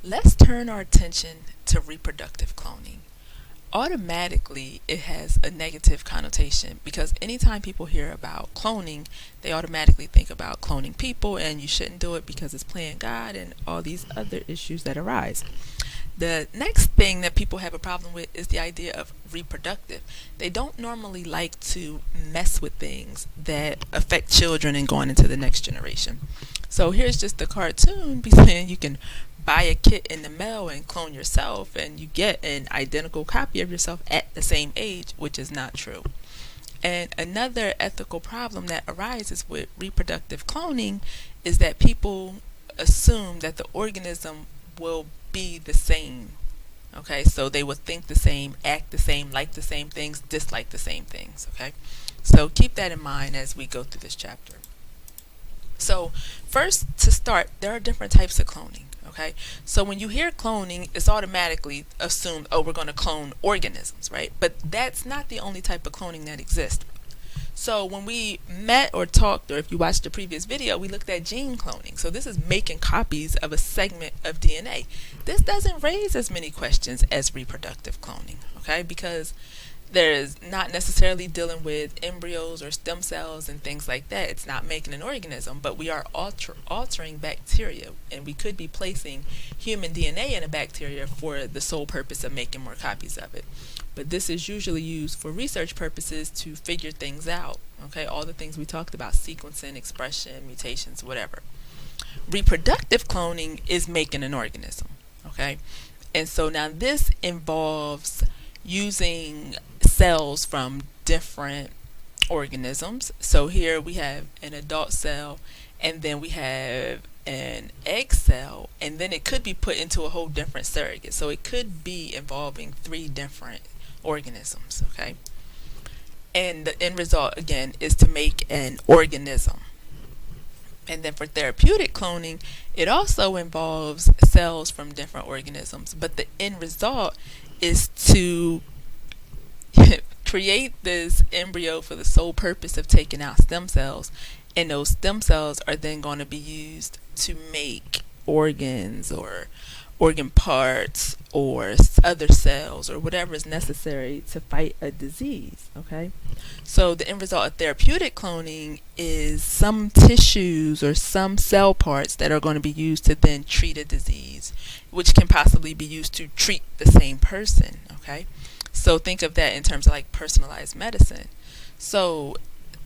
Let's turn our attention to reproductive cloning. Automatically, it has a negative connotation because anytime people hear about cloning, they automatically think about cloning people, and you shouldn't do it because it's playing God and all these other issues that arise. The next thing that people have a problem with is the idea of reproductive. They don't normally like to mess with things that affect children and going into the next generation. So here's just the cartoon be saying you can buy a kit in the mail and clone yourself and you get an identical copy of yourself at the same age, which is not true. And another ethical problem that arises with reproductive cloning is that people assume that the organism will be the same. Okay, so they will think the same, act the same, like the same things, dislike the same things. Okay, so keep that in mind as we go through this chapter. So, first to start, there are different types of cloning. Okay, so when you hear cloning, it's automatically assumed, oh, we're going to clone organisms, right? But that's not the only type of cloning that exists. So when we met or talked, or if you watched the previous video, we looked at gene cloning. So this is making copies of a segment of DNA. This doesn't raise as many questions as reproductive cloning, okay? Because there is not necessarily dealing with embryos or stem cells and things like that. It's not making an organism, but we are altering bacteria, and we could be placing human DNA in a bacteria for the sole purpose of making more copies of it. But this is usually used for research purposes to figure things out, okay? All the things we talked about, sequencing, expression, mutations, whatever. Reproductive cloning is making an organism, okay? And so now this involves using cells from different organisms. So here we have an adult cell, and then we have an egg cell, and then it could be put into a whole different surrogate. So it could be involving 3 different organisms, okay? And the end result, again, is to make an organism. And then for therapeutic cloning, it also involves cells from different organisms, but the end result is to create this embryo for the sole purpose of taking out stem cells, and those stem cells are then going to be used to make organs or organ parts or other cells or whatever is necessary to fight a disease, okay? So the end result of therapeutic cloning is some tissues or some cell parts that are going to be used to then treat a disease, which can possibly be used to treat the same person, okay? So think of that in terms of like personalized medicine. So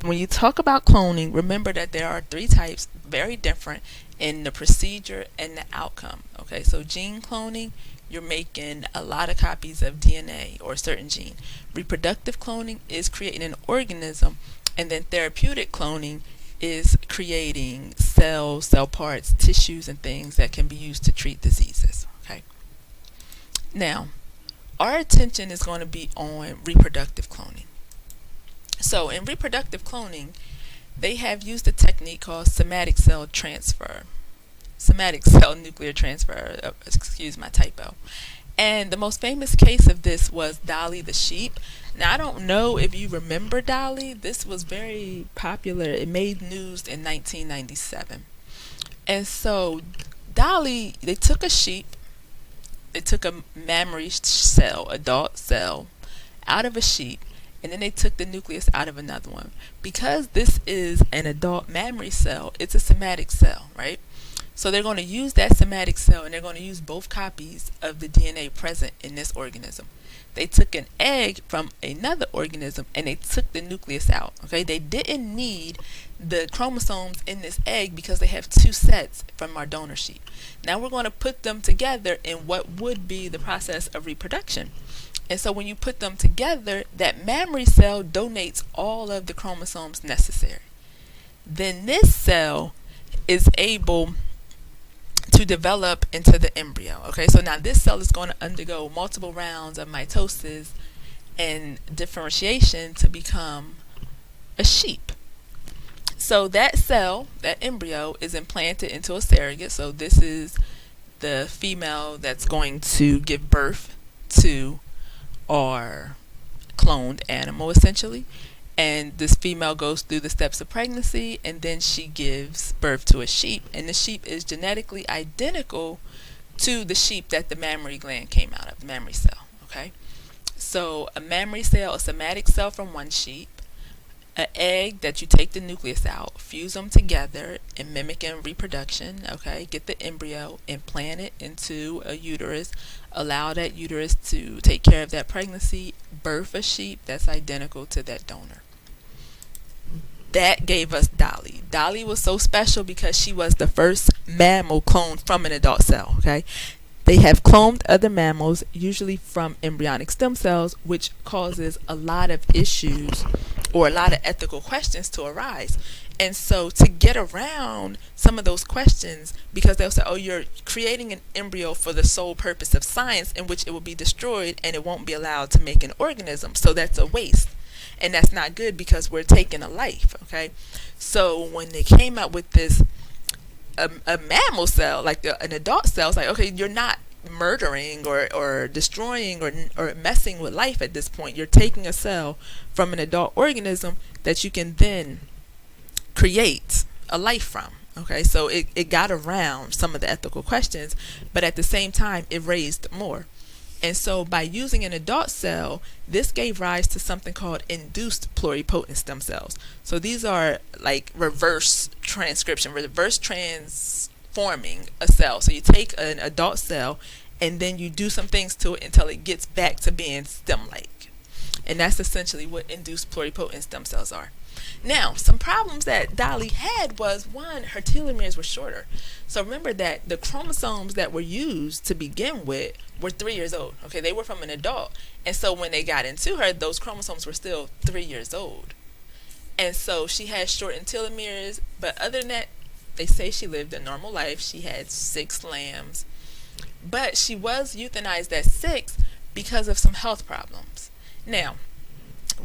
when you talk about cloning, remember that there are 3 types, very different in the procedure and the outcome. Okay, so gene cloning, you're making a lot of copies of DNA or a certain gene. Reproductive cloning is creating an organism, and then therapeutic cloning is creating cells, cell parts, tissues, and things that can be used to treat diseases. Okay. Now, our attention is going to be on reproductive cloning. So in reproductive cloning, they have used a technique called somatic cell transfer. Somatic cell nuclear transfer, excuse my typo. And the most famous case of this was Dolly the Sheep. Now, I don't know if you remember Dolly. This was very popular. It made news in 1997. And so Dolly, they took a sheep, they took a mammary cell, adult cell, out of a sheep, and then they took the nucleus out of another one. Because this is an adult mammary cell, it's a somatic cell, right? So they're going to use that somatic cell, and they're going to use both copies of the DNA present in this organism. They took an egg from another organism and they took the nucleus out. Okay, they didn't need the chromosomes in this egg because they have 2 sets from our donor sheep. Now we're going to put them together in what would be the process of reproduction. And so when you put them together, that mammary cell donates all of the chromosomes necessary. Then this cell is able to develop into the embryo. Okay, so now this cell is going to undergo multiple rounds of mitosis and differentiation to become a sheep. So that cell, that embryo, is implanted into a surrogate. So this is the female that's going to give birth to our cloned animal, essentially. And this female goes through the steps of pregnancy, and then she gives birth to a sheep. And the sheep is genetically identical to the sheep that the mammary gland came out of, the mammary cell. Okay, so a mammary cell, a somatic cell from one sheep, an egg that you take the nucleus out, fuse them together and mimicking reproduction. Okay, get the embryo, implant it into a uterus, allow that uterus to take care of that pregnancy, birth a sheep that's identical to that donor. That gave us Dolly. Dolly was so special because she was the first mammal cloned from an adult cell. Okay, they have cloned other mammals, usually from embryonic stem cells, which causes a lot of issues or a lot of ethical questions to arise. And so to get around some of those questions, because they'll say, oh, you're creating an embryo for the sole purpose of science, in which it will be destroyed and it won't be allowed to make an organism. So that's a waste. And that's not good because we're taking a life. Okay. So when they came out with this, a mammal cell, like an adult cell, it's like, okay, you're not murdering or destroying or messing with life at this point. You're taking a cell from an adult organism that you can then create a life from. Okay, so it got around some of the ethical questions, but at the same time it raised more. And so by using an adult cell, this gave rise to something called induced pluripotent stem cells. So these are like reverse transcription, reverse transforming a cell. So you take an adult cell and then you do some things to it until it gets back to being stem-like. And that's essentially what induced pluripotent stem cells are. Now, some problems that Dolly had was, one, her telomeres were shorter. So remember that the chromosomes that were used to begin with were 3 years old. Okay, they were from an adult. And so when they got into her, those chromosomes were still 3 years old. And so she had shortened telomeres, but other than that, they say she lived a normal life. She had 6 lambs. But she was euthanized at 6 because of some health problems. Now,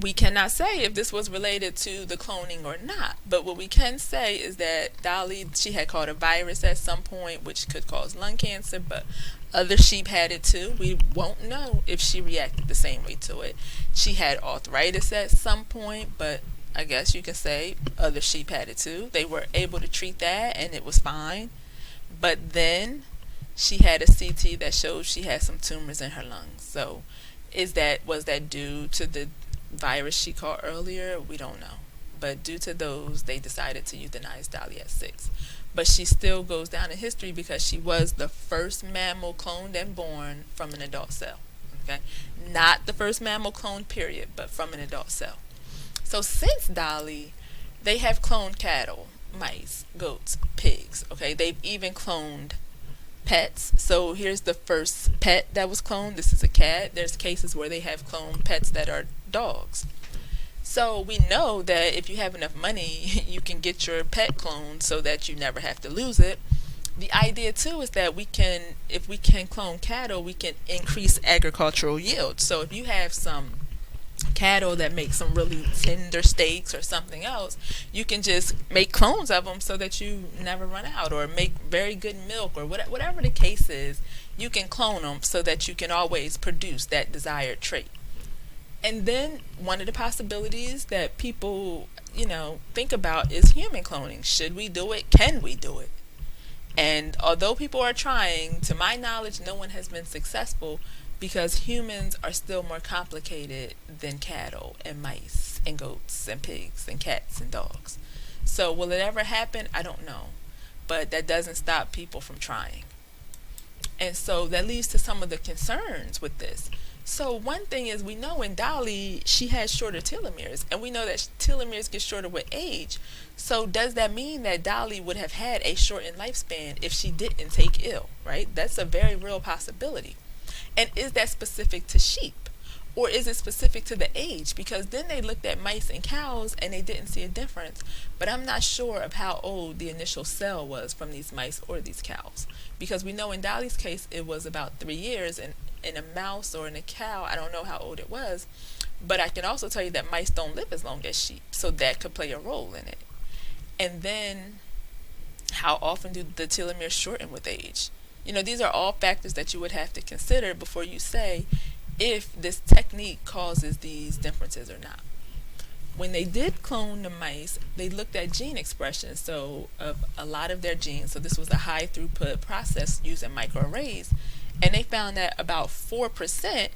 we cannot say if this was related to the cloning or not, but what we can say is that Dolly, she had caught a virus at some point, which could cause lung cancer, but other sheep had it too. We won't know if she reacted the same way to it. She had arthritis at some point, but I guess you can say other sheep had it too. They were able to treat that and it was fine. But then she had a CT that showed she had some tumors in her lungs. So was that due to the virus she caught earlier? We don't know. But due to those, they decided to euthanize Dolly at 6. But she still goes down in history because she was the first mammal cloned and born from an adult cell. Okay? Not the first mammal cloned, period, but from an adult cell. So since Dolly, they have cloned cattle, mice, goats, pigs. Okay? They've even cloned pets. So here's the first pet that was cloned. This is a cat. There's cases where they have cloned pets that are dogs. So we know that if you have enough money, you can get your pet cloned so that you never have to lose it. The idea too is that if we can clone cattle, we can increase agricultural yield. So if you have some cattle that make some really tender steaks or something else, you can just make clones of them so that you never run out, or make very good milk, or whatever the case is. You can clone them so that you can always produce that desired trait. And then one of the possibilities that people, think about is human cloning. Should we do it? Can we do it? And although people are trying, to my knowledge, no one has been successful, because humans are still more complicated than cattle and mice and goats and pigs and cats and dogs. So will it ever happen? I don't know. But that doesn't stop people from trying. And so that leads to some of the concerns with this. So one thing is, we know in Dolly, she has shorter telomeres, and we know that telomeres get shorter with age. So does that mean that Dolly would have had a shortened lifespan if she didn't take ill, right? That's a very real possibility. And is that specific to sheep? Or is it specific to the age? Because then they looked at mice and cows and they didn't see a difference. But I'm not sure of how old the initial cell was from these mice or these cows. Because we know in Dolly's case it was about 3 years, and in a mouse or in a cow, I don't know how old it was. But I can also tell you that mice don't live as long as sheep. So that could play a role in it. And then, how often do the telomeres shorten with age? These are all factors that you would have to consider before you say if this technique causes these differences or not. when they did clone the mice, they looked at gene expression, so of a lot of their genes. So this was a high throughput process using microarrays, and they found that about 4%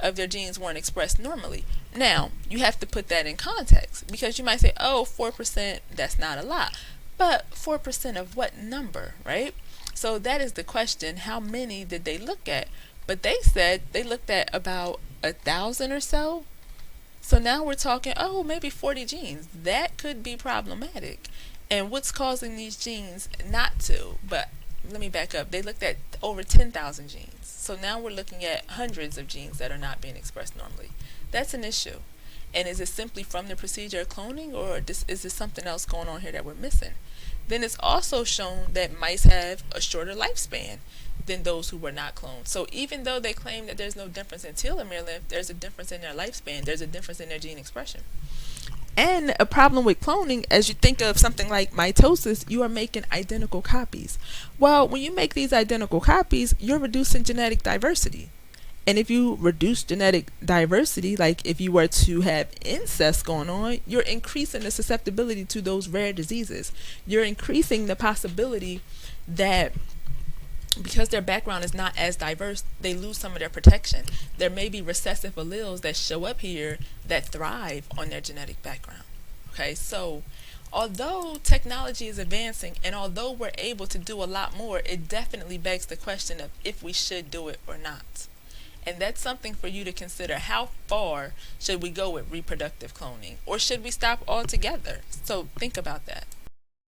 of their genes weren't expressed normally. Now, you have to put that in context, because you might say, oh, 4%, that's not a lot. But 4% of what number, right? So that is the question. How many did they look at? But they said they looked at about 1,000 or so. So now we're talking, oh, maybe 40 genes. That could be problematic. And what's causing these genes not to? But let me back up. They looked at over 10,000 genes. So now we're looking at hundreds of genes that are not being expressed normally. That's an issue. And is it simply from the procedure of cloning, or is there something else going on here that we're missing? Then it's also shown that mice have a shorter lifespan than those who were not cloned. So even though they claim that there's no difference in telomere length, there's a difference in their lifespan, there's a difference in their gene expression. And a problem with cloning, as you think of something like mitosis, you are making identical copies. Well, when you make these identical copies, you're reducing genetic diversity. And if you reduce genetic diversity, like if you were to have incest going on, you're increasing the susceptibility to those rare diseases. You're increasing the possibility that because their background is not as diverse, they lose some of their protection. There may be recessive alleles that show up here that thrive on their genetic background. Okay, so although technology is advancing and although we're able to do a lot more, it definitely begs the question of if we should do it or not. And that's something for you to consider. How far should we go with reproductive cloning? Or should we stop altogether? So think about that.